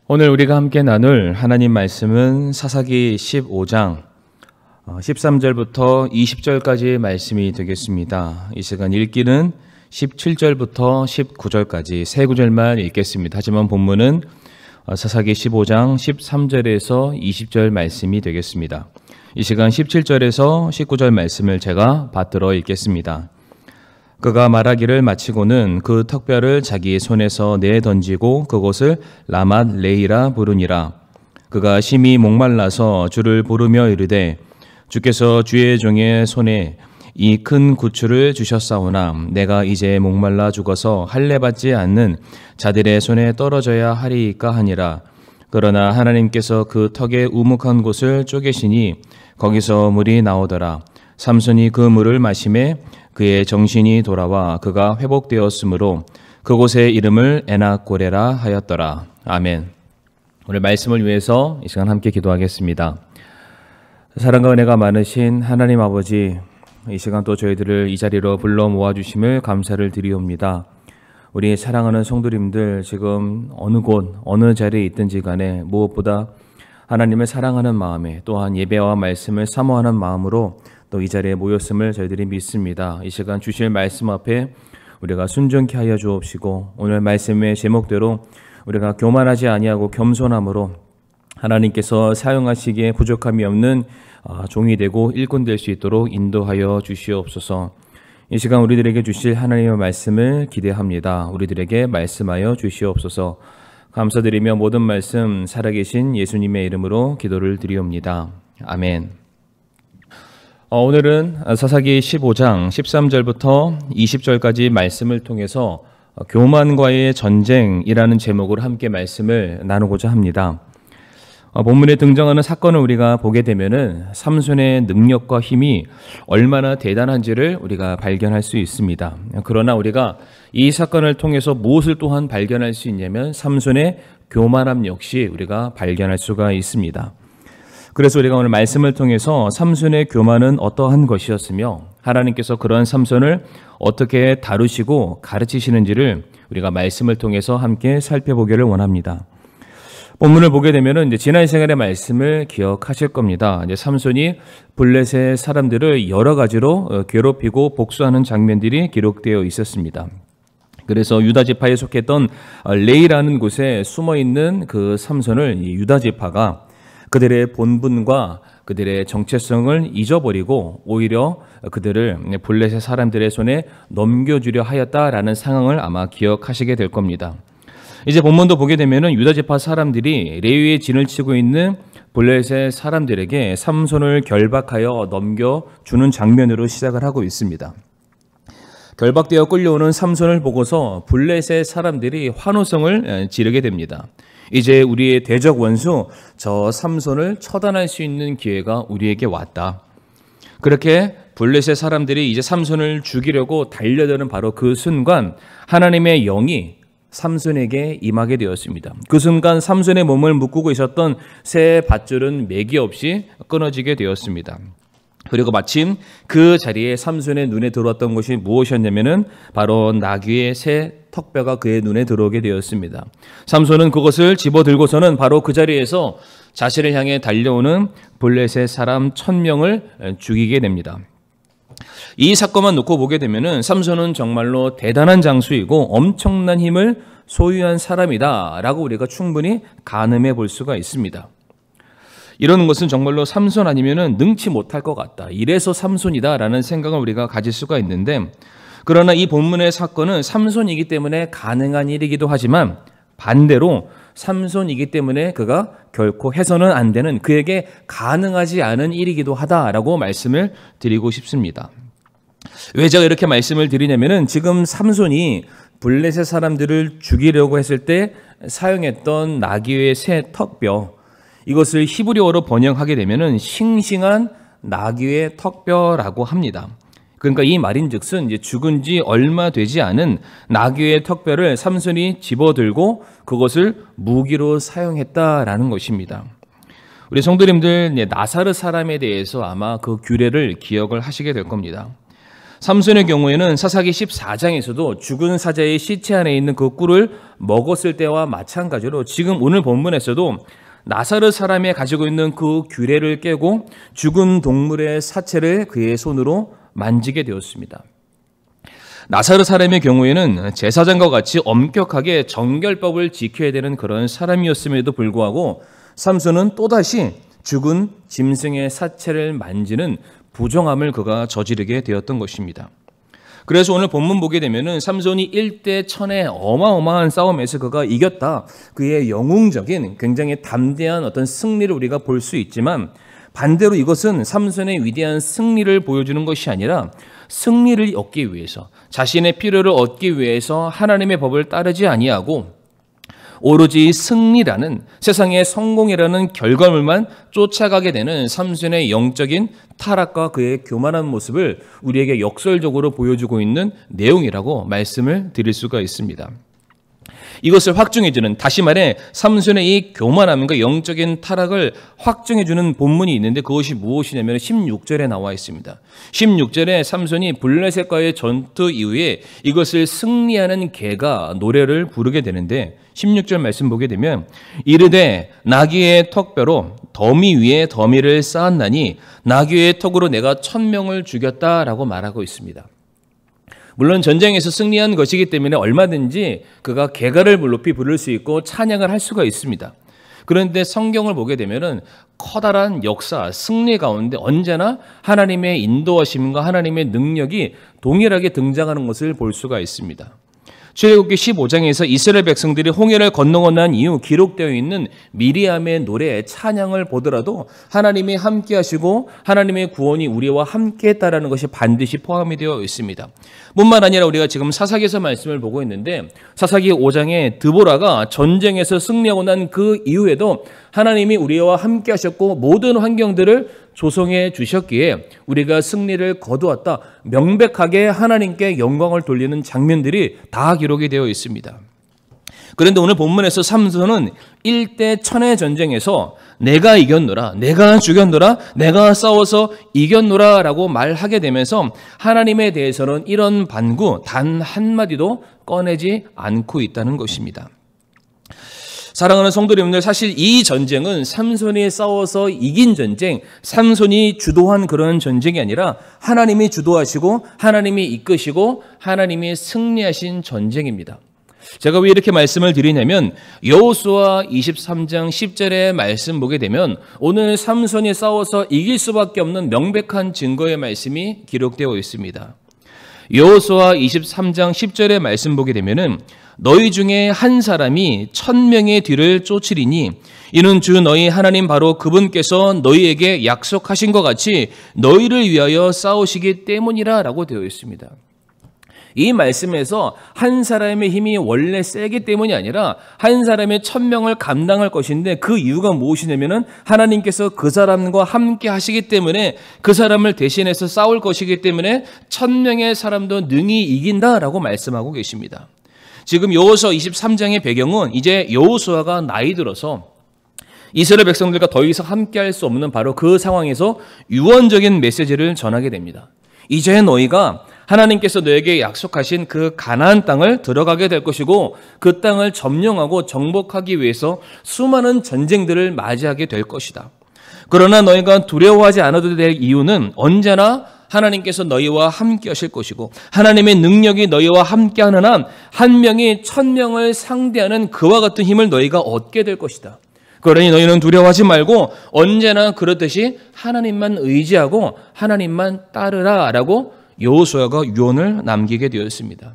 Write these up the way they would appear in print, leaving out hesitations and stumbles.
오늘 우리가 함께 나눌 하나님 말씀은 사사기 15장 13절부터 20절까지의 말씀이 되겠습니다. 이 시간 읽기는 17절부터 19절까지 세 구절만 읽겠습니다. 하지만 본문은 사사기 15장 13절에서 20절 말씀이 되겠습니다. 이 시간 17절에서 19절 말씀을 제가 받들어 읽겠습니다. 그가 말하기를 마치고는 그 턱뼈를 자기 손에서 내던지고 그곳을 라맛 레이라 부르니라. 그가 심히 목말라서 주를 부르며 이르되 주께서 주의 종의 손에 이 큰 구추를 주셨사오나 내가 이제 목말라 죽어서 할례 받지 않는 자들의 손에 떨어져야 하리이까 하니라. 그러나 하나님께서 그 턱의 우묵한 곳을 쪼개시니 거기서 물이 나오더라. 삼손이 그 물을 마시매 그의 정신이 돌아와 그가 회복되었으므로 그곳의 이름을 에낙고레라 하였더라. 아멘. 오늘 말씀을 위해서 이 시간 함께 기도하겠습니다. 사랑과 은혜가 많으신 하나님 아버지, 이 시간 또 저희들을 이 자리로 불러 모아주심을 감사를 드리옵니다. 우리 사랑하는 성도님들 지금 어느 곳 어느 자리에 있든지 간에 무엇보다 하나님을 사랑하는 마음에 또한 예배와 말씀을 사모하는 마음으로 또 이 자리에 모였음을 저희들이 믿습니다. 이 시간 주실 말씀 앞에 우리가 순종케 하여 주옵시고 오늘 말씀의 제목대로 우리가 교만하지 아니하고 겸손함으로 하나님께서 사용하시기에 부족함이 없는 종이 되고 일꾼 될 수 있도록 인도하여 주시옵소서. 이 시간 우리들에게 주실 하나님의 말씀을 기대합니다. 우리들에게 말씀하여 주시옵소서. 감사드리며 모든 말씀 살아계신 예수님의 이름으로 기도를 드리옵니다. 아멘. 오늘은 사사기 15장 13절부터 20절까지 말씀을 통해서 교만과의 전쟁이라는 제목으로 함께 말씀을 나누고자 합니다. 본문에 등장하는 사건을 우리가 보게 되면은 삼손의 능력과 힘이 얼마나 대단한지를 우리가 발견할 수 있습니다. 그러나 우리가 이 사건을 통해서 무엇을 또한 발견할 수 있냐면 삼손의 교만함 역시 우리가 발견할 수가 있습니다. 그래서 우리가 오늘 말씀을 통해서 삼손의 교만은 어떠한 것이었으며 하나님께서 그런 삼손을 어떻게 다루시고 가르치시는지를 우리가 말씀을 통해서 함께 살펴보기를 원합니다. 본문을 보게 되면은 이제 지난 시간의 말씀을 기억하실 겁니다. 이제 삼손이 블레셋 사람들을 여러 가지로 괴롭히고 복수하는 장면들이 기록되어 있었습니다. 그래서 유다 지파에 속했던 레이라는 곳에 숨어 있는 그 삼손을 유다 지파가 그들의 본분과 그들의 정체성을 잊어버리고 오히려 그들을 블레셋 사람들의 손에 넘겨주려 하였다라는 상황을 아마 기억하시게 될 겁니다. 이제 본문도 보게 되면은 유다 지파 사람들이 레위의 진을 치고 있는 블레셋 사람들에게 삼손을 결박하여 넘겨주는 장면으로 시작을 하고 있습니다. 결박되어 끌려오는 삼손을 보고서 블레셋 사람들이 환호성을 지르게 됩니다. 이제 우리의 대적 원수 저 삼손을 처단할 수 있는 기회가 우리에게 왔다. 그렇게 블레셋 사람들이 이제 삼손을 죽이려고 달려드는 바로 그 순간 하나님의 영이 삼손에게 임하게 되었습니다. 그 순간 삼손의 몸을 묶고 있었던 새 밧줄은 매기 없이 끊어지게 되었습니다. 그리고 마침 그 자리에 삼손의 눈에 들어왔던 것이 무엇이었냐면은 바로 나귀의 새 턱뼈가 그의 눈에 들어오게 되었습니다. 삼손은 그것을 집어들고서는 바로 그 자리에서 자신을 향해 달려오는 블레셋 사람 1000명을 죽이게 됩니다. 이 사건만 놓고 보게 되면은 삼손은 정말로 대단한 장수이고 엄청난 힘을 소유한 사람이다라고 우리가 충분히 가늠해 볼 수가 있습니다. 이러는 것은 정말로 삼손 아니면은 능치 못할 것 같다. 이래서 삼손이다라는 생각을 우리가 가질 수가 있는데, 그러나 이 본문의 사건은 삼손이기 때문에 가능한 일이기도 하지만 반대로 삼손이기 때문에 그가 결코 해서는 안 되는, 그에게 가능하지 않은 일이기도 하다라고 말씀을 드리고 싶습니다. 왜 제가 이렇게 말씀을 드리냐면은 지금 삼손이 블레셋 사람들을 죽이려고 했을 때 사용했던 나귀의 새 턱뼈, 이것을 히브리어로 번역하게 되면은 싱싱한 나귀의 턱뼈라고 합니다. 그러니까 이 말인즉슨 이제 죽은 지 얼마 되지 않은 나귀의 턱뼈를 삼손이 집어들고 그것을 무기로 사용했다라는 것입니다. 우리 성도님들, 나사렛 사람에 대해서 아마 그 규례를 기억을 하시게 될 겁니다. 삼손의 경우에는 사사기 14장에서도 죽은 사자의 시체 안에 있는 그 꿀을 먹었을 때와 마찬가지로 지금 오늘 본문에서도 나사렛 사람이 가지고 있는 그 규례를 깨고 죽은 동물의 사체를 그의 손으로 만지게 되었습니다. 나사렛 사람의 경우에는 제사장과 같이 엄격하게 정결법을 지켜야 되는 그런 사람이었음에도 불구하고 삼손은 또다시 죽은 짐승의 사체를 만지는 부정함을 그가 저지르게 되었던 것입니다. 그래서 오늘 본문 보게 되면은 삼손이 1대 1000의 어마어마한 싸움에서 그가 이겼다. 그의 영웅적인 굉장히 담대한 어떤 승리를 우리가 볼 수 있지만 반대로 이것은 삼손의 위대한 승리를 보여주는 것이 아니라 승리를 얻기 위해서 자신의 필요를 얻기 위해서 하나님의 법을 따르지 아니하고 오로지 승리라는 세상의 성공이라는 결과물만 쫓아가게 되는 삼손의 영적인 타락과 그의 교만한 모습을 우리에게 역설적으로 보여주고 있는 내용이라고 말씀을 드릴 수가 있습니다. 이것을 확증해주는, 다시 말해 삼손의 이 교만함과 영적인 타락을 확증해주는 본문이 있는데 그것이 무엇이냐면 16절에 나와 있습니다. 16절에 삼손이 블레셋과의 전투 이후에 이것을 승리하는 개가 노래를 부르게 되는데 16절 말씀 보게 되면 이르되 나귀의 턱뼈로 더미 위에 더미를 쌓았나니 나귀의 턱으로 내가 1000명을 죽였다라고 말하고 있습니다. 물론 전쟁에서 승리한 것이기 때문에 얼마든지 그가 개가를 높이 부를 수 있고 찬양을 할 수가 있습니다. 그런데 성경을 보게 되면은 커다란 역사, 승리 가운데 언제나 하나님의 인도하심과 하나님의 능력이 동일하게 등장하는 것을 볼 수가 있습니다. 출애굽기 15장에서 이스라엘 백성들이 홍해를 건너고 난 이후 기록되어 있는 미리암의 노래 찬양을 보더라도 하나님이 함께 하시고 하나님의 구원이 우리와 함께 했다라는 것이 반드시 포함이 되어 있습니다. 뿐만 아니라 우리가 지금 사사기에서 말씀을 보고 있는데 사사기 5장에 드보라가 전쟁에서 승리하고 난 그 이후에도 하나님이 우리와 함께 하셨고 모든 환경들을 조성해 주셨기에 우리가 승리를 거두었다. 명백하게 하나님께 영광을 돌리는 장면들이 다 기록이 되어 있습니다. 그런데 오늘 본문에서 삼손은 1대 1000의 전쟁에서 내가 이겼노라, 내가 죽였노라, 내가 싸워서 이겼노라 라고 말하게 되면서 하나님에 대해서는 이런 반구 단 한마디도 꺼내지 않고 있다는 것입니다. 사랑하는 성도 여러분들, 사실 이 전쟁은 삼손이 싸워서 이긴 전쟁, 삼손이 주도한 그런 전쟁이 아니라 하나님이 주도하시고 하나님이 이끄시고 하나님이 승리하신 전쟁입니다. 제가 왜 이렇게 말씀을 드리냐면 여호수아 23장 10절의 말씀 보게 되면 오늘 삼손이 싸워서 이길 수밖에 없는 명백한 증거의 말씀이 기록되어 있습니다. 여호수아 23장 10절의 말씀 보게 되면은 너희 중에 한 사람이 1000명의 뒤를 쫓으리니 이는 주 너희 하나님 바로 그분께서 너희에게 약속하신 것 같이 너희를 위하여 싸우시기 때문이라 라고 되어 있습니다. 이 말씀에서 한 사람의 힘이 원래 세기 때문이 아니라 한 사람의 1000명을 감당할 것인데 그 이유가 무엇이냐면은 하나님께서 그 사람과 함께 하시기 때문에 그 사람을 대신해서 싸울 것이기 때문에 1000명의 사람도 능히 이긴다라고 말씀하고 계십니다. 지금 여호수아 23장의 배경은 이제 여호수아가 나이 들어서 이스라엘 백성들과 더 이상 함께할 수 없는 바로 그 상황에서 유언적인 메시지를 전하게 됩니다. 이제 너희가 하나님께서 너에게 약속하신 그 가나안 땅을 들어가게 될 것이고 그 땅을 점령하고 정복하기 위해서 수많은 전쟁들을 맞이하게 될 것이다. 그러나 너희가 두려워하지 않아도 될 이유는 언제나 하나님께서 너희와 함께 하실 것이고 하나님의 능력이 너희와 함께 하는 한 한 명이 1000명을 상대하는 그와 같은 힘을 너희가 얻게 될 것이다. 그러니 너희는 두려워하지 말고 언제나 그렇듯이 하나님만 의지하고 하나님만 따르라 라고 여호수아가 유언을 남기게 되었습니다.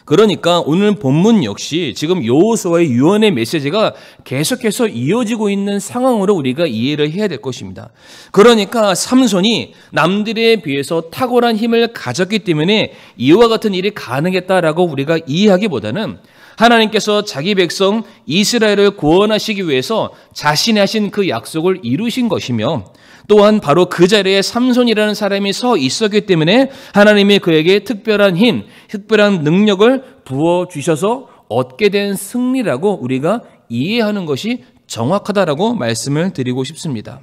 그러니까 오늘 본문 역시 지금 여호수아의 유언의 메시지가 계속해서 이어지고 있는 상황으로 우리가 이해를 해야 될 것입니다. 그러니까 삼손이 남들에 비해서 탁월한 힘을 가졌기 때문에 이와 같은 일이 가능했다라고 우리가 이해하기보다는 하나님께서 자기 백성 이스라엘을 구원하시기 위해서 자신이 하신 그 약속을 이루신 것이며 또한 바로 그 자리에 삼손이라는 사람이 서 있었기 때문에 하나님이 그에게 특별한 힘, 특별한 능력을 부어주셔서 얻게 된 승리라고 우리가 이해하는 것이 정확하다라고 말씀을 드리고 싶습니다.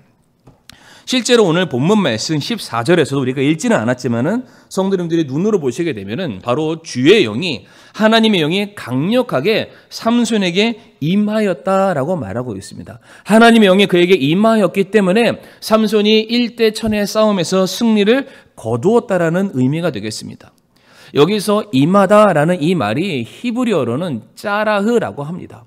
실제로 오늘 본문 말씀 14절에서도 우리가 읽지는 않았지만은 성도님들이 눈으로 보시게 되면은 바로 주의 영이, 하나님의 영이 강력하게 삼손에게 임하였다라고 말하고 있습니다. 하나님의 영이 그에게 임하였기 때문에 삼손이 1대 1000의 싸움에서 승리를 거두었다라는 의미가 되겠습니다. 여기서 임하다라는 이 말이 히브리어로는 짜라흐라고 합니다.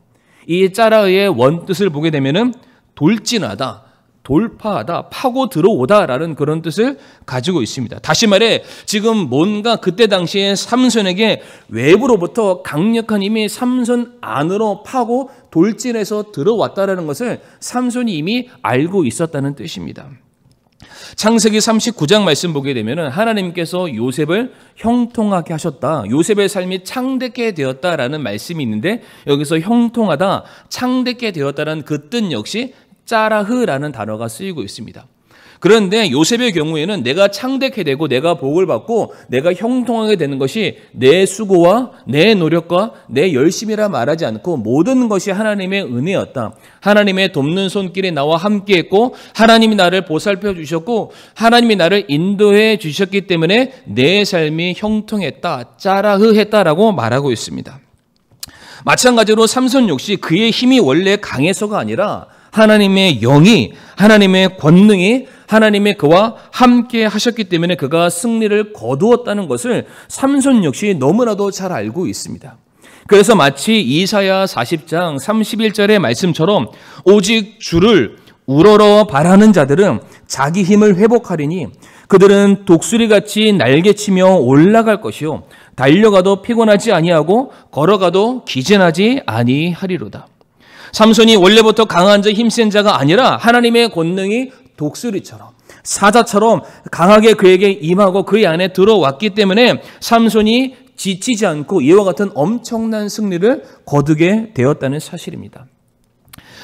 이 짜라흐의 원뜻을 보게 되면은 돌진하다, 돌파하다, 파고 들어오다라는 그런 뜻을 가지고 있습니다. 다시 말해 지금 뭔가 그때 당시에 삼손에게 외부로부터 강력한 힘이 삼손 안으로 파고 돌진해서 들어왔다라는 것을 삼손이 이미 알고 있었다는 뜻입니다. 창세기 39장 말씀 보게 되면 하나님께서 요셉을 형통하게 하셨다. 요셉의 삶이 창대케 되었다라는 말씀이 있는데 여기서 형통하다, 창대케 되었다라는 그 뜻 역시 짜라흐라는 단어가 쓰이고 있습니다. 그런데 요셉의 경우에는 내가 창대케 되고 내가 복을 받고 내가 형통하게 되는 것이 내 수고와 내 노력과 내 열심이라 말하지 않고 모든 것이 하나님의 은혜였다. 하나님의 돕는 손길이 나와 함께했고 하나님이 나를 보살펴 주셨고 하나님이 나를 인도해 주셨기 때문에 내 삶이 형통했다, 짜라흐했다라고 말하고 있습니다. 마찬가지로 삼손 역시 그의 힘이 원래 강해서가 아니라 하나님의 영이, 하나님의 권능이 하나님의 그와 함께 하셨기 때문에 그가 승리를 거두었다는 것을 삼손 역시 너무나도 잘 알고 있습니다. 그래서 마치 이사야 40장 31절의 말씀처럼 오직 주를 우러러 바라는 자들은 자기 힘을 회복하리니 그들은 독수리같이 날개치며 올라갈 것이요 달려가도 피곤하지 아니하고 걸어가도 기진하지 아니하리로다. 삼손이 원래부터 강한 자, 힘센 자가 아니라 하나님의 권능이 독수리처럼 사자처럼 강하게 그에게 임하고 그의 안에 들어왔기 때문에 삼손이 지치지 않고 이와 같은 엄청난 승리를 거두게 되었다는 사실입니다.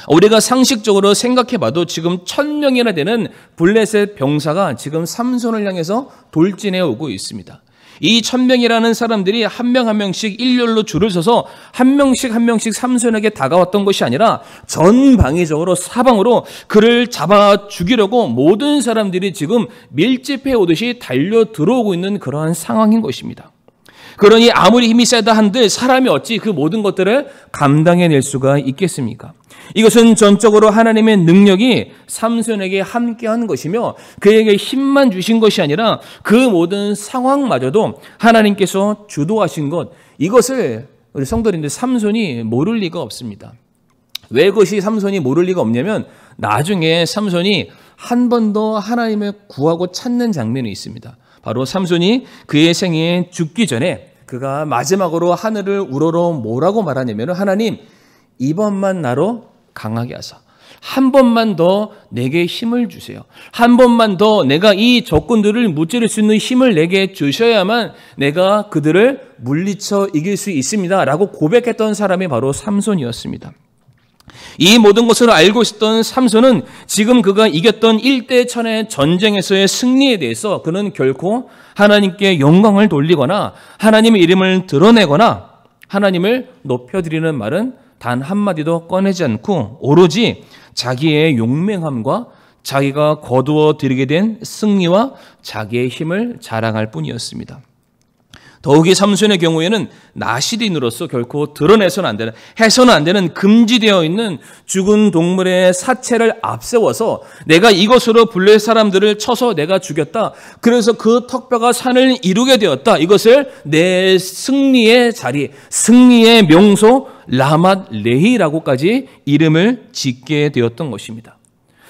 우리가 상식적으로 생각해봐도 지금 1000명이나 되는 블레셋 병사가 지금 삼손을 향해서 돌진해 오고 있습니다. 이 1000명이라는 사람들이 한 명 한 명씩 일렬로 줄을 서서 한 명씩 삼손에게 다가왔던 것이 아니라 전방위적으로 사방으로 그를 잡아 죽이려고 모든 사람들이 지금 밀집해 오듯이 달려 들어오고 있는 그러한 상황인 것입니다. 그러니 아무리 힘이 세다 한들 사람이 어찌 그 모든 것들을 감당해낼 수가 있겠습니까? 이것은 전적으로 하나님의 능력이 삼손에게 함께한 것이며 그에게 힘만 주신 것이 아니라 그 모든 상황마저도 하나님께서 주도하신 것, 이것을 우리 성도님들 삼손이 모를 리가 없습니다. 왜 그것이 삼손이 모를 리가 없냐면 나중에 삼손이 한 번 더 하나님을 구하고 찾는 장면이 있습니다. 바로 삼손이 그의 생에 죽기 전에 그가 마지막으로 하늘을 우러러 뭐라고 말하냐면 하나님 이번만 나로 강하게 하사 한 번만 더 내게 힘을 주세요. 한 번만 더 내가 이 적군들을 무찌를 수 있는 힘을 내게 주셔야만 내가 그들을 물리쳐 이길 수 있습니다 라고 고백했던 사람이 바로 삼손이었습니다. 이 모든 것을 알고 있었던 삼손은 지금 그가 이겼던 1대 1000의 전쟁에서의 승리에 대해서 그는 결코 하나님께 영광을 돌리거나 하나님의 이름을 드러내거나 하나님을 높여드리는 말은 단 한마디도 꺼내지 않고 오로지 자기의 용맹함과 자기가 거두어 드리게 된 승리와 자기의 힘을 자랑할 뿐이었습니다. 더욱이 삼손의 경우에는 나시린으로서 결코 드러내서는 안 되는, 해서는 안 되는 금지되어 있는 죽은 동물의 사체를 앞세워서 내가 이것으로 블레셋 사람들을 쳐서 내가 죽였다. 그래서 그 턱뼈가 산을 이루게 되었다. 이것을 내 승리의 자리, 승리의 명소 라맛 레히라고까지 이름을 짓게 되었던 것입니다.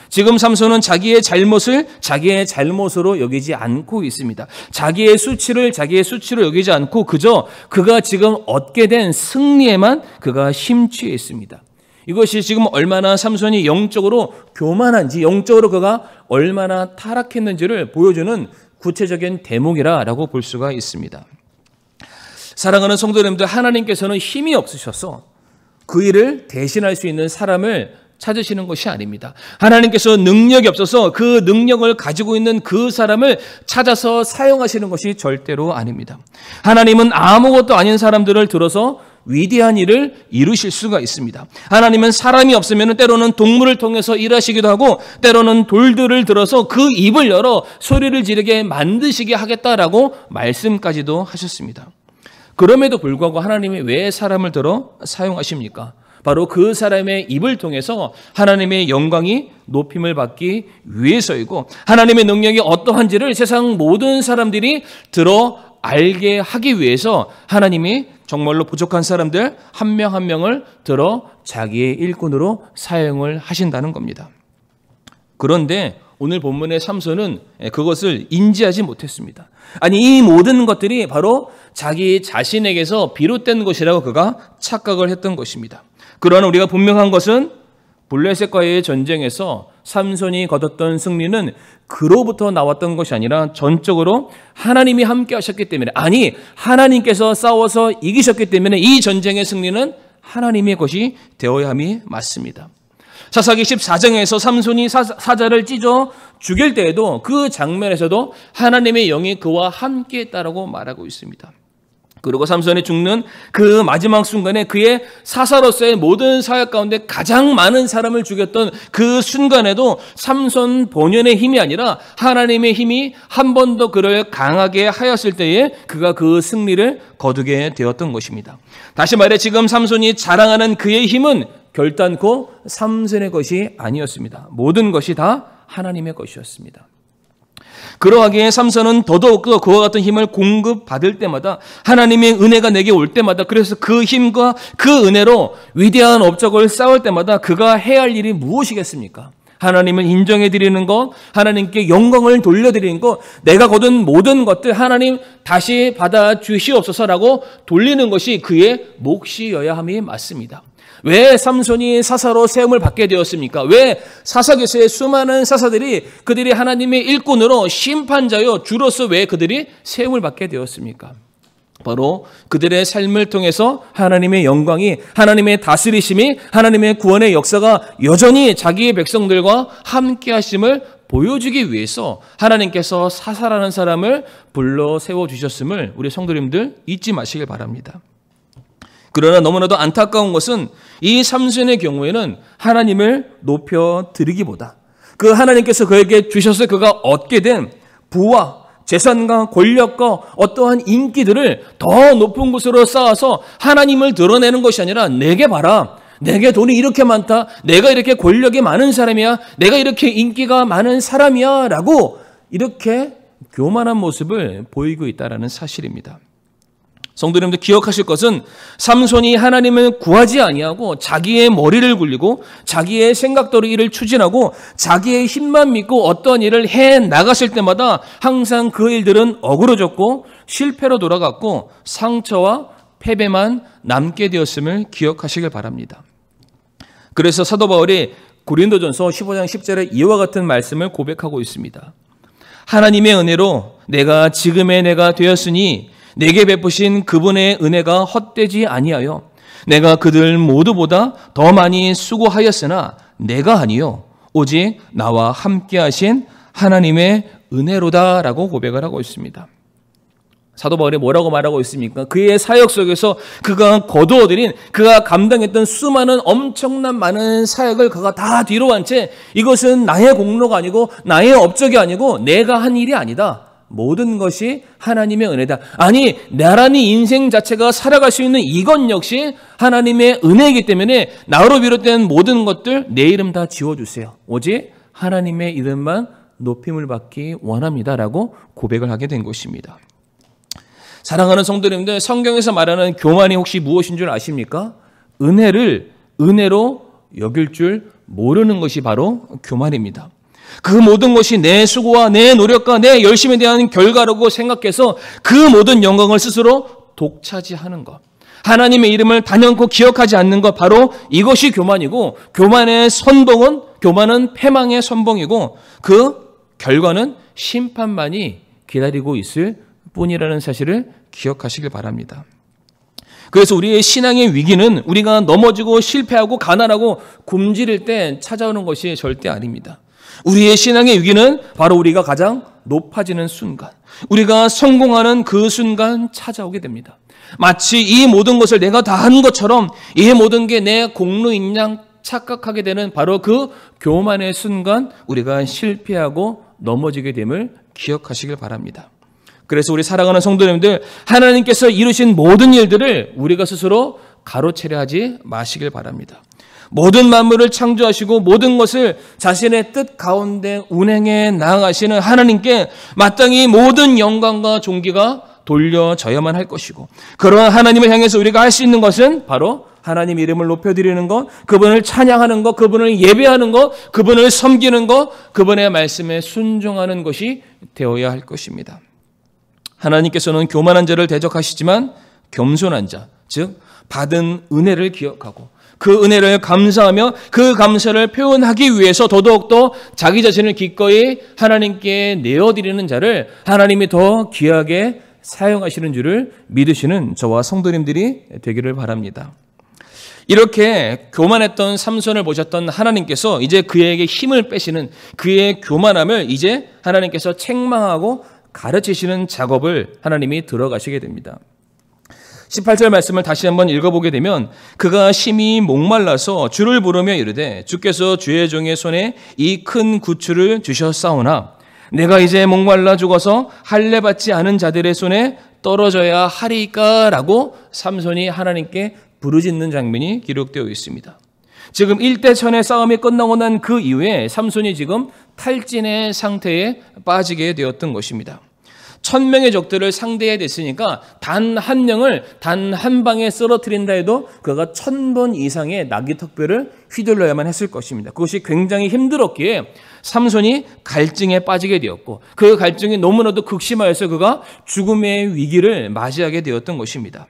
지금 삼손은 자기의 잘못을 자기의 잘못으로 여기지 않고 있습니다. 자기의 수치를 자기의 수치로 여기지 않고 그저 그가 지금 얻게 된 승리에만 그가 심취해 있습니다. 이것이 지금 얼마나 삼손이 영적으로 교만한지, 영적으로 그가 얼마나 타락했는지를 보여주는 구체적인 대목이라고 볼 수가 있습니다. 사랑하는 성도 여러분들, 하나님께서는 힘이 없으셔서 그 일을 대신할 수 있는 사람을 찾으시는 것이 아닙니다. 하나님께서 능력이 없어서 그 능력을 가지고 있는 그 사람을 찾아서 사용하시는 것이 절대로 아닙니다. 하나님은 아무것도 아닌 사람들을 들어서 위대한 일을 이루실 수가 있습니다. 하나님은 사람이 없으면 때로는 동물을 통해서 일하시기도 하고 때로는 돌들을 들어서 그 입을 열어 소리를 지르게 만드시게 하겠다라고 말씀까지도 하셨습니다. 그럼에도 불구하고 하나님이 왜 사람을 들어 사용하십니까? 바로 그 사람의 입을 통해서 하나님의 영광이 높임을 받기 위해서이고 하나님의 능력이 어떠한지를 세상 모든 사람들이 들어 알게 하기 위해서 하나님이 정말로 부족한 사람들 한 명 한 명을 들어 자기의 일꾼으로 사용을 하신다는 겁니다. 그런데 오늘 본문의 삼손은 그것을 인지하지 못했습니다. 아니, 이 모든 것들이 바로 자기 자신에게서 비롯된 것이라고 그가 착각을 했던 것입니다. 그러나 우리가 분명한 것은 블레셋과의 전쟁에서 삼손이 거뒀던 승리는 그로부터 나왔던 것이 아니라 전적으로 하나님이 함께 하셨기 때문에, 아니 하나님께서 싸워서 이기셨기 때문에 이 전쟁의 승리는 하나님의 것이 되어야 함이 맞습니다. 사사기 14장에서 삼손이 사자를 찢어 죽일 때에도 그 장면에서도 하나님의 영이 그와 함께 했다라고 말하고 있습니다. 그리고 삼손이 죽는 그 마지막 순간에 그의 사사로서의 모든 사역 가운데 가장 많은 사람을 죽였던 그 순간에도 삼손 본연의 힘이 아니라 하나님의 힘이 한 번 더 그를 강하게 하였을 때에 그가 그 승리를 거두게 되었던 것입니다. 다시 말해 지금 삼손이 자랑하는 그의 힘은 결단코 삼손의 것이 아니었습니다. 모든 것이 다 하나님의 것이었습니다. 그러하기에 삼손은 더더욱 그와 같은 힘을 공급받을 때마다 하나님의 은혜가 내게 올 때마다 그래서 그 힘과 그 은혜로 위대한 업적을 쌓을 때마다 그가 해야 할 일이 무엇이겠습니까? 하나님을 인정해 드리는 것, 하나님께 영광을 돌려드리는 것, 내가 거둔 모든 것들 하나님 다시 받아 주시옵소서라고 돌리는 것이 그의 몫이어야 함이 맞습니다. 왜 삼손이 사사로 세움을 받게 되었습니까? 왜 사사기서의 수많은 사사들이 그들이 하나님의 일꾼으로 심판자요 주로서 왜 그들이 세움을 받게 되었습니까? 바로 그들의 삶을 통해서 하나님의 영광이, 하나님의 다스리심이, 하나님의 구원의 역사가 여전히 자기의 백성들과 함께 하심을 보여주기 위해서 하나님께서 사사라는 사람을 불러 세워주셨음을 우리 성도님들 잊지 마시길 바랍니다. 그러나 너무나도 안타까운 것은 이 삼손의 경우에는 하나님을 높여드리기보다 그 하나님께서 그에게 주셔서 그가 얻게 된 부와 재산과 권력과 어떠한 인기들을 더 높은 곳으로 쌓아서 하나님을 드러내는 것이 아니라 내게 봐라, 내게 돈이 이렇게 많다, 내가 이렇게 권력이 많은 사람이야, 내가 이렇게 인기가 많은 사람이야 라고 이렇게 교만한 모습을 보이고 있다는 사실입니다. 성도님들 기억하실 것은 삼손이 하나님을 구하지 아니하고 자기의 머리를 굴리고 자기의 생각대로 일을 추진하고 자기의 힘만 믿고 어떤 일을 해 나갔을 때마다 항상 그 일들은 어그러졌고 실패로 돌아갔고 상처와 패배만 남게 되었음을 기억하시길 바랍니다. 그래서 사도 바울이 고린도전서 15장 10절에 이와 같은 말씀을 고백하고 있습니다. 하나님의 은혜로 내가 지금의 내가 되었으니 내게 베푸신 그분의 은혜가 헛되지 아니하여 내가 그들 모두보다 더 많이 수고하였으나 내가 아니요 오직 나와 함께 하신 하나님의 은혜로다라고 고백을 하고 있습니다. 사도 바울이 뭐라고 말하고 있습니까? 그의 사역 속에서 그가 거두어들인, 그가 감당했던 수많은 엄청난 많은 사역을 그가 다 뒤로 한 채 이것은 나의 공로가 아니고 나의 업적이 아니고 내가 한 일이 아니다. 모든 것이 하나님의 은혜다. 아니, 나란히 인생 자체가 살아갈 수 있는 이것 역시 하나님의 은혜이기 때문에 나로 비롯된 모든 것들 내 이름 다 지워주세요. 오직 하나님의 이름만 높임을 받기 원합니다라고 고백을 하게 된 것입니다. 사랑하는 성도님들, 성경에서 말하는 교만이 혹시 무엇인 줄 아십니까? 은혜를 은혜로 여길 줄 모르는 것이 바로 교만입니다. 그 모든 것이 내 수고와 내 노력과 내 열심에 대한 결과라고 생각해서 그 모든 영광을 스스로 독차지하는 것, 하나님의 이름을 단연코 기억하지 않는 것, 바로 이것이 교만이고, 교만은 패망의 선봉이고 그 결과는 심판만이 기다리고 있을 뿐이라는 사실을 기억하시길 바랍니다. 그래서 우리의 신앙의 위기는 우리가 넘어지고 실패하고 가난하고 굶주릴 때 찾아오는 것이 절대 아닙니다. 우리의 신앙의 위기는 바로 우리가 가장 높아지는 순간, 우리가 성공하는 그 순간 찾아오게 됩니다. 마치 이 모든 것을 내가 다 한 것처럼 이 모든 게 내 공로인 양 착각하게 되는 바로 그 교만의 순간 우리가 실패하고 넘어지게 됨을 기억하시길 바랍니다. 그래서 우리 사랑하는 성도님들, 하나님께서 이루신 모든 일들을 우리가 스스로 가로채려 하지 마시길 바랍니다. 모든 만물을 창조하시고 모든 것을 자신의 뜻 가운데 운행해 나아가시는 하나님께 마땅히 모든 영광과 존귀가 돌려져야만 할 것이고, 그러한 하나님을 향해서 우리가 할 수 있는 것은 바로 하나님 이름을 높여드리는 것, 그분을 찬양하는 것, 그분을 예배하는 것, 그분을 섬기는 것, 그분의 말씀에 순종하는 것이 되어야 할 것입니다. 하나님께서는 교만한 자를 대적하시지만 겸손한 자, 즉 받은 은혜를 기억하고 그 은혜를 감사하며 그 감사를 표현하기 위해서 더더욱더 자기 자신을 기꺼이 하나님께 내어드리는 자를 하나님이 더 귀하게 사용하시는 줄을 믿으시는 저와 성도님들이 되기를 바랍니다. 이렇게 교만했던 삼손을 보셨던 하나님께서 이제 그에게 힘을 빼시는, 그의 교만함을 이제 하나님께서 책망하고 가르치시는 작업을 하나님이 들어가시게 됩니다. 18절 말씀을 다시 한번 읽어보게 되면, 그가 심히 목말라서 주를 부르며 이르되 주께서 주의 종의 손에 이 큰 구추를 주셨사오나 내가 이제 목말라 죽어서 할례 받지 않은 자들의 손에 떨어져야 하리까? 라고 삼손이 하나님께 부르짖는 장면이 기록되어 있습니다. 지금 1대1000의 싸움이 끝나고 난 그 이후에 삼손이 지금 탈진의 상태에 빠지게 되었던 것입니다. 1000명의 적들을 상대해야 됐으니까 단 한 명을 단 한 방에 쓰러뜨린다 해도 그가 1000번 이상의 나귀턱뼈를 휘둘러야만 했을 것입니다. 그것이 굉장히 힘들었기에 삼손이 갈증에 빠지게 되었고, 그 갈증이 너무나도 극심하여서 그가 죽음의 위기를 맞이하게 되었던 것입니다.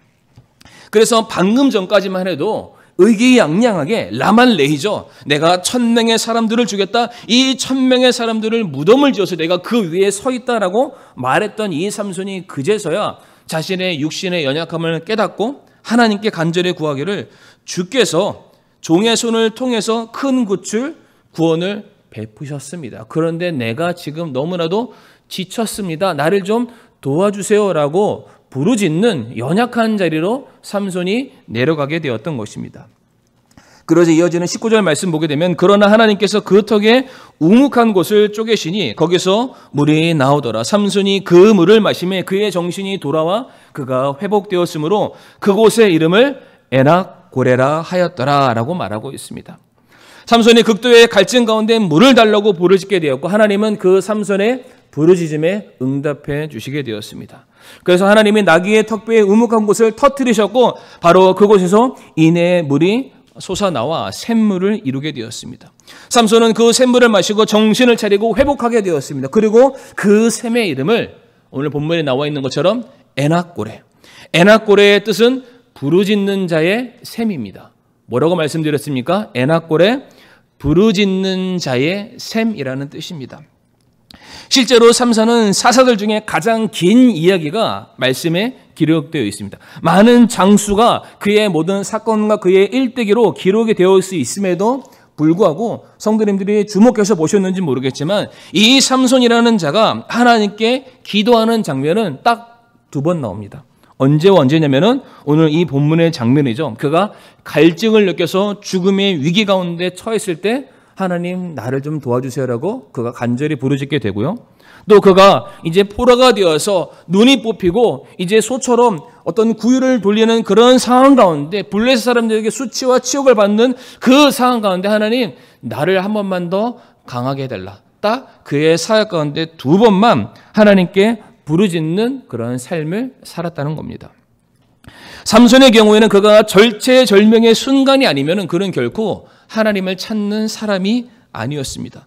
그래서 방금 전까지만 해도 의기양양하게 라말레이죠. 내가 1000명의 사람들을 죽였다. 이 1000명의 사람들을 무덤을 지어서 내가 그 위에 서 있다라고 말했던 이 삼손이 그제서야 자신의 육신의 연약함을 깨닫고 하나님께 간절히 구하기를, 주께서 종의 손을 통해서 큰 구원을 베푸셨습니다. 그런데 내가 지금 너무나도 지쳤습니다. 나를 좀 도와주세요라고 부르짖는 연약한 자리로 삼손이 내려가게 되었던 것입니다. 그러자 이어지는 19절 말씀 보게 되면, 그러나 하나님께서 그 턱에 우묵한 곳을 쪼개시니 거기서 물이 나오더라. 삼손이 그 물을 마시매 그의 정신이 돌아와 그가 회복되었으므로 그곳의 이름을 에낙고레라 하였더라 라고 말하고 있습니다. 삼손이 극도의 갈증 가운데 물을 달라고 부르짖게 되었고, 하나님은 그 삼손의 부르짖음에 응답해 주시게 되었습니다. 그래서 하나님이 나귀의 턱뼈에 우묵한 곳을 터뜨리셨고, 바로 그곳에서 이내 물이 솟아나와 샘물을 이루게 되었습니다. 삼손은 그 샘물을 마시고 정신을 차리고 회복하게 되었습니다. 그리고 그 샘의 이름을 오늘 본문에 나와 있는 것처럼 에낙고레. 에낙고레의 뜻은 부르짖는 자의 샘입니다. 뭐라고 말씀드렸습니까? 에낙고레, 부르짖는 자의 샘이라는 뜻입니다. 실제로 삼손은 사사들 중에 가장 긴 이야기가 말씀에 기록되어 있습니다. 많은 장수가 그의 모든 사건과 그의 일대기로 기록이 되어 있음에도 불구하고 성도님들이 주목해서 보셨는지 모르겠지만, 이 삼손이라는 자가 하나님께 기도하는 장면은 딱 2번 나옵니다. 언제와 언제냐면은 오늘 이 본문의 장면이죠. 그가 갈증을 느껴서 죽음의 위기 가운데 처했을 때 하나님 나를 좀 도와주세요라고 그가 간절히 부르짖게 되고요. 또 그가 이제 포로가 되어서 눈이 뽑히고 이제 소처럼 어떤 구유를 돌리는 그런 상황 가운데 블레셋 사람들에게 수치와 치욕을 받는 그 상황 가운데 하나님 나를 한 번만 더 강하게 해달라. 딱 그의 사역 가운데 2번만 하나님께 부르짖는 그런 삶을 살았다는 겁니다. 삼손의 경우에는 그가 절체절명의 순간이 아니면 그는 결코 하나님을 찾는 사람이 아니었습니다.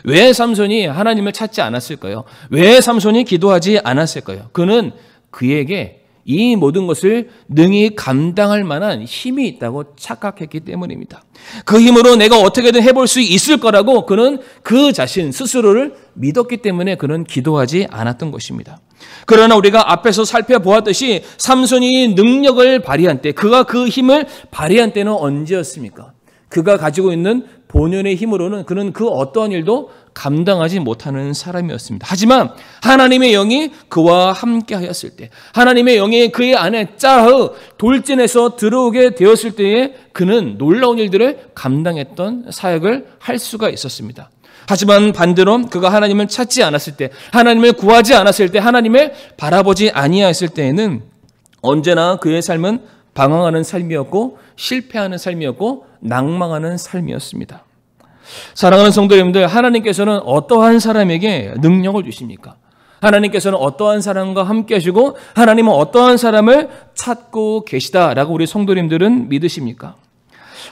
왜 삼손이 하나님을 찾지 않았을까요? 왜 삼손이 기도하지 않았을까요? 그는 그에게 이 모든 것을 능히 감당할 만한 힘이 있다고 착각했기 때문입니다. 그 힘으로 내가 어떻게든 해볼 수 있을 거라고 그는 그 자신 스스로를 믿었기 때문에 그는 기도하지 않았던 것입니다. 그러나 우리가 앞에서 살펴보았듯이 삼손이 능력을 발휘한 때, 그가 그 힘을 발휘한 때는 언제였습니까? 그가 가지고 있는 본연의 힘으로는 그는 그 어떠한 일도 감당하지 못하는 사람이었습니다. 하지만 하나님의 영이 그와 함께 하였을 때, 하나님의 영이 그의 안에 짜르 돌진해서 들어오게 되었을 때에 그는 놀라운 일들을 감당했던 사역을 할 수가 있었습니다. 하지만 반대로 그가 하나님을 찾지 않았을 때, 하나님을 구하지 않았을 때, 하나님을 바라보지 아니했을 때에는 언제나 그의 삶은 방황하는 삶이었고 실패하는 삶이었고 낭망하는 삶이었습니다. 사랑하는 성도 여러분들, 하나님께서는 어떠한 사람에게 능력을 주십니까? 하나님께서는 어떠한 사람과 함께 하시고 하나님은 어떠한 사람을 찾고 계시다라고 우리 성도님들은 믿으십니까?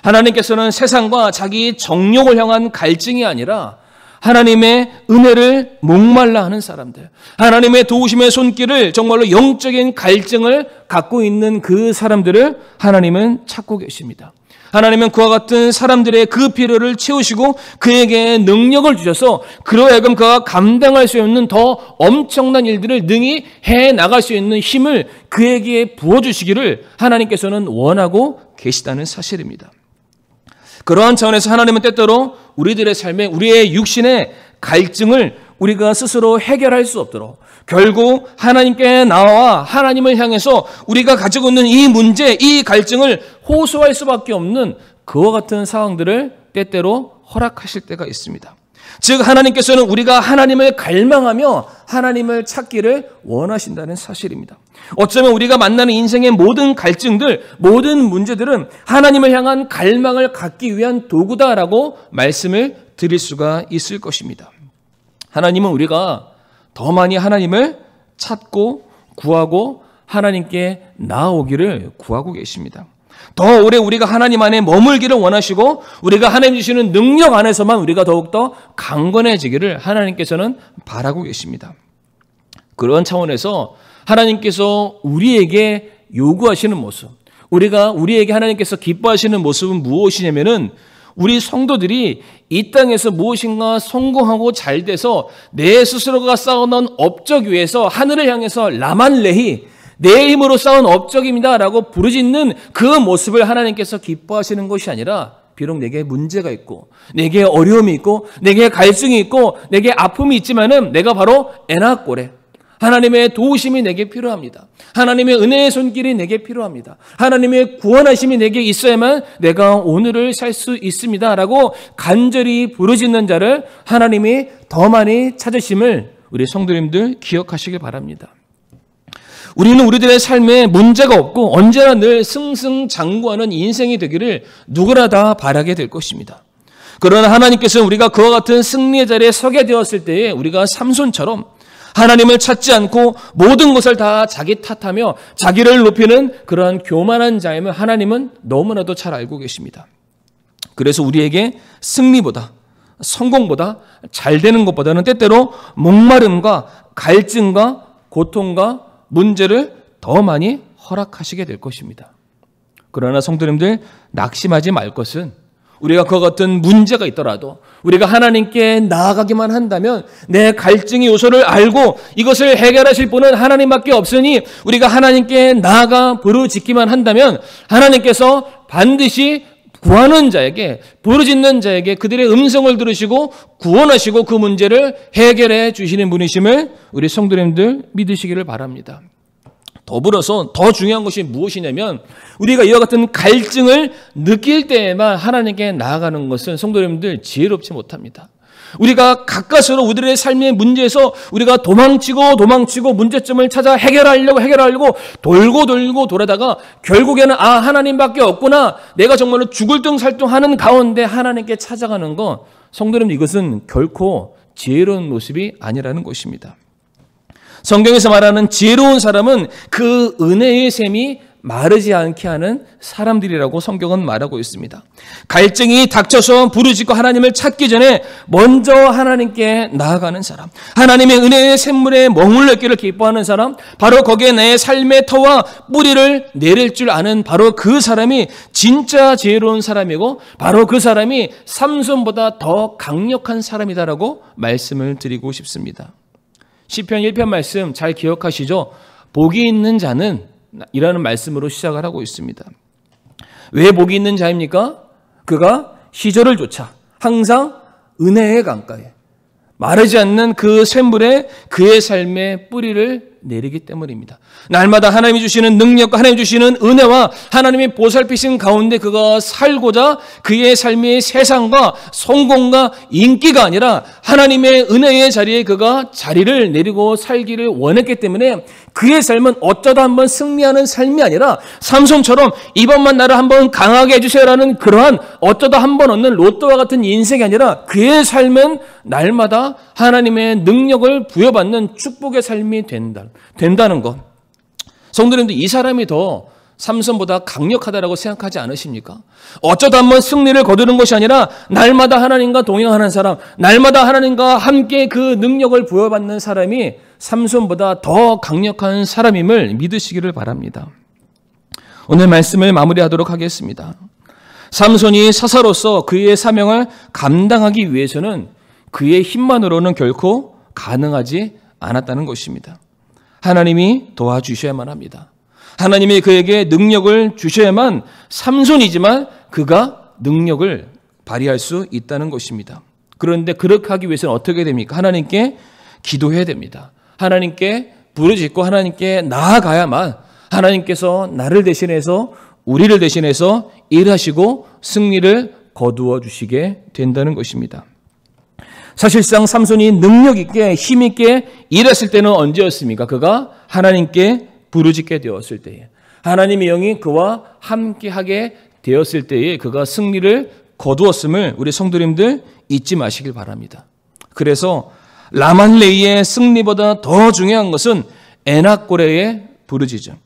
하나님께서는 세상과 자기 정욕을 향한 갈증이 아니라 하나님의 은혜를 목말라 하는 사람들, 하나님의 도우심의 손길을 정말로 영적인 갈증을 갖고 있는 그 사람들을 하나님은 찾고 계십니다. 하나님은 그와 같은 사람들의 그 필요를 채우시고 그에게 능력을 주셔서 그로 하여금 그가 감당할 수 있는 더 엄청난 일들을 능히 해나갈 수 있는 힘을 그에게 부어주시기를 하나님께서는 원하고 계시다는 사실입니다. 그러한 차원에서 하나님은 때때로 우리들의 삶에 우리의 육신의 갈증을 우리가 스스로 해결할 수 없도록 결국 하나님께 나와 하나님을 향해서 우리가 가지고 있는 이 문제, 이 갈증을 호소할 수밖에 없는 그와 같은 상황들을 때때로 허락하실 때가 있습니다. 즉 하나님께서는 우리가 하나님을 갈망하며 하나님을 찾기를 원하신다는 사실입니다. 어쩌면 우리가 만나는 인생의 모든 갈증들, 모든 문제들은 하나님을 향한 갈망을 갖기 위한 도구다라고 말씀을 드릴 수가 있을 것입니다. 하나님은 우리가 더 많이 하나님을 찾고 구하고 하나님께 나아오기를 구하고 계십니다. 더 오래 우리가 하나님 안에 머물기를 원하시고 우리가 하나님 주시는 능력 안에서만 우리가 더욱더 강건해지기를 하나님께서는 바라고 계십니다. 그런 차원에서 하나님께서 우리에게 요구하시는 모습, 우리에게 하나님께서 기뻐하시는 모습은 무엇이냐면은 우리 성도들이 이 땅에서 무엇인가 성공하고 잘 돼서 내 스스로가 쌓아놓은 업적 위에서 하늘을 향해서 라만레히 내 힘으로 쌓은 업적입니다 라고 부르짖는 그 모습을 하나님께서 기뻐하시는 것이 아니라 비록 내게 문제가 있고 내게 어려움이 있고 내게 갈증이 있고 내게 아픔이 있지만은 내가 바로 에나꼬레 하나님의 도우심이 내게 필요합니다. 하나님의 은혜의 손길이 내게 필요합니다. 하나님의 구원하심이 내게 있어야만 내가 오늘을 살 수 있습니다 라고 간절히 부르짖는 자를 하나님이 더 많이 찾으심을 우리 성도님들 기억하시길 바랍니다. 우리는 우리들의 삶에 문제가 없고 언제나 늘 승승장구하는 인생이 되기를 누구나 다 바라게 될 것입니다. 그러나 하나님께서는 우리가 그와 같은 승리의 자리에 서게 되었을 때에 우리가 삼손처럼 하나님을 찾지 않고 모든 것을 다 자기 탓하며 자기를 높이는 그러한 교만한 자임을 하나님은 너무나도 잘 알고 계십니다. 그래서 우리에게 승리보다 성공보다 잘 되는 것보다는 때때로 목마름과 갈증과 고통과 문제를 더 많이 허락하시게 될 것입니다. 그러나 성도님들 낙심하지 말 것은 우리가 그와 같은 문제가 있더라도 우리가 하나님께 나아가기만 한다면 내 갈증의 요소를 알고 이것을 해결하실 분은 하나님밖에 없으니 우리가 하나님께 나아가 부르짖기만 한다면 하나님께서 반드시 구하는 자에게 부르짖는 자에게 그들의 음성을 들으시고 구원하시고 그 문제를 해결해 주시는 분이심을 우리 성도님들 믿으시기를 바랍니다. 더불어서 더 중요한 것이 무엇이냐면 우리가 이와 같은 갈증을 느낄 때에만 하나님께 나아가는 것은 성도님들 지혜롭지 못합니다. 우리가 가까스로 우리들의 삶의 문제에서 우리가 도망치고 문제점을 찾아 해결하려고 돌고 돌아다가 결국에는 하나님밖에 없구나 내가 정말로 죽을 둥 살 둥 하는 가운데 하나님께 찾아가는 것 성도님들 이것은 결코 지혜로운 모습이 아니라는 것입니다. 성경에서 말하는 지혜로운 사람은 그 은혜의 샘이 마르지 않게 하는 사람들이라고 성경은 말하고 있습니다. 갈증이 닥쳐서 부르짖고 하나님을 찾기 전에 먼저 하나님께 나아가는 사람, 하나님의 은혜의 샘물에 머물러 있기를 기뻐하는 사람, 바로 거기에 내 삶의 터와 뿌리를 내릴 줄 아는 바로 그 사람이 진짜 지혜로운 사람이고 바로 그 사람이 삼손보다 더 강력한 사람이다라고 말씀을 드리고 싶습니다. 시편 1편 말씀 잘 기억하시죠? 복이 있는 자는 이라는 말씀으로 시작을 하고 있습니다. 왜 복이 있는 자입니까? 그가 시절을 쫓아 항상 은혜의 강가에 마르지 않는 그 샘물에 그의 삶의 뿌리를 내리기 때문입니다. 날마다 하나님이 주시는 능력과 하나님이 주시는 은혜와 하나님의 보살피신 가운데 그가 살고자 그의 삶의 세상과 성공과 인기가 아니라 하나님의 은혜의 자리에 그가 자리를 내리고 살기를 원했기 때문에 그의 삶은 어쩌다 한번 승리하는 삶이 아니라 삼손처럼 이번만 나를 한번 강하게 해주세요라는 그러한 어쩌다 한번 얻는 로또와 같은 인생이 아니라 그의 삶은 날마다 하나님의 능력을 부여받는 축복의 삶이 된다는 것. 성도님들, 이 사람이 더 삼손보다 강력하다라고 생각하지 않으십니까? 어쩌다 한번 승리를 거두는 것이 아니라 날마다 하나님과 동행하는 사람, 날마다 하나님과 함께 그 능력을 부여받는 사람이 삼손보다 더 강력한 사람임을 믿으시기를 바랍니다. 오늘 말씀을 마무리하도록 하겠습니다. 삼손이 사사로서 그의 사명을 감당하기 위해서는 그의 힘만으로는 결코 가능하지 않았다는 것입니다. 하나님이 도와주셔야만 합니다. 하나님이 그에게 능력을 주셔야만 삼손이지만 그가 능력을 발휘할 수 있다는 것입니다. 그런데 그렇게 하기 위해서는 어떻게 됩니까? 하나님께 기도해야 됩니다. 하나님께 부르짖고 하나님께 나아가야만 하나님께서 나를 대신해서 우리를 대신해서 일하시고 승리를 거두어 주시게 된다는 것입니다. 사실상 삼손이 능력 있게 힘 있게 일했을 때는 언제였습니까? 그가 하나님께 부르짖게 되었을 때에, 하나님의 영이 그와 함께하게 되었을 때에 그가 승리를 거두었음을 우리 성도님들 잊지 마시길 바랍니다. 그래서 라만레이의 승리보다 더 중요한 것은 에낙고레의 부르짖음,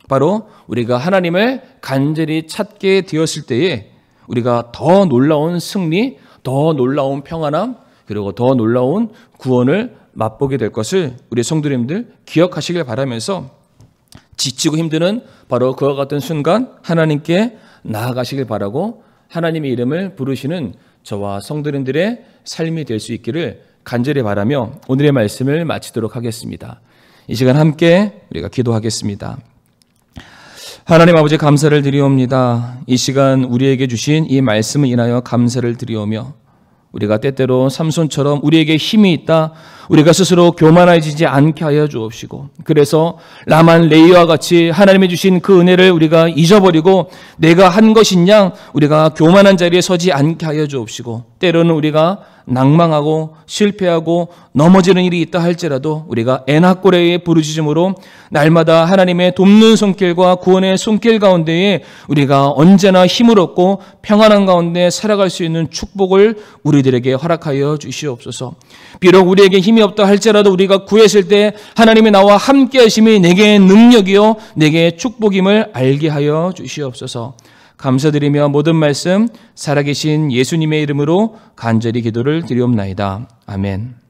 바로 우리가 하나님을 간절히 찾게 되었을 때에 우리가 더 놀라운 승리, 더 놀라운 평안함, 그리고 더 놀라운 구원을 맛보게 될 것을 우리 성도님들 기억하시길 바라면서 지치고 힘드는 바로 그와 같은 순간 하나님께 나아가시길 바라고 하나님의 이름을 부르시는 저와 성도님들의 삶이 될 수 있기를 간절히 바라며 오늘의 말씀을 마치도록 하겠습니다. 이 시간 함께 우리가 기도하겠습니다. 하나님 아버지, 감사를 드리옵니다. 이 시간 우리에게 주신 이 말씀을 인하여 감사를 드리오며 우리가 때때로 삼손처럼 우리에게 힘이 있다, 우리가 스스로 교만해지지 않게 하여 주옵시고, 그래서 라만레이와 같이 하나님이 주신 그 은혜를 우리가 잊어버리고 내가 한 것인 양 우리가 교만한 자리에 서지 않게 하여 주옵시고, 때로는 우리가 낭망하고 실패하고 넘어지는 일이 있다 할지라도 우리가 에낙고레의 부르짖음으로 날마다 하나님의 돕는 손길과 구원의 손길 가운데에 우리가 언제나 힘을 얻고 평안한 가운데 살아갈 수 있는 축복을 우리들에게 허락하여 주시옵소서. 비록 우리에게 힘이 없다 할지라도 우리가 구했을 때 하나님이 나와 함께 하심이 내게 능력이요 내게 축복임을 알게 하여 주시옵소서. 감사드리며 모든 말씀 살아계신 예수님의 이름으로 간절히 기도를 드리옵나이다. 아멘.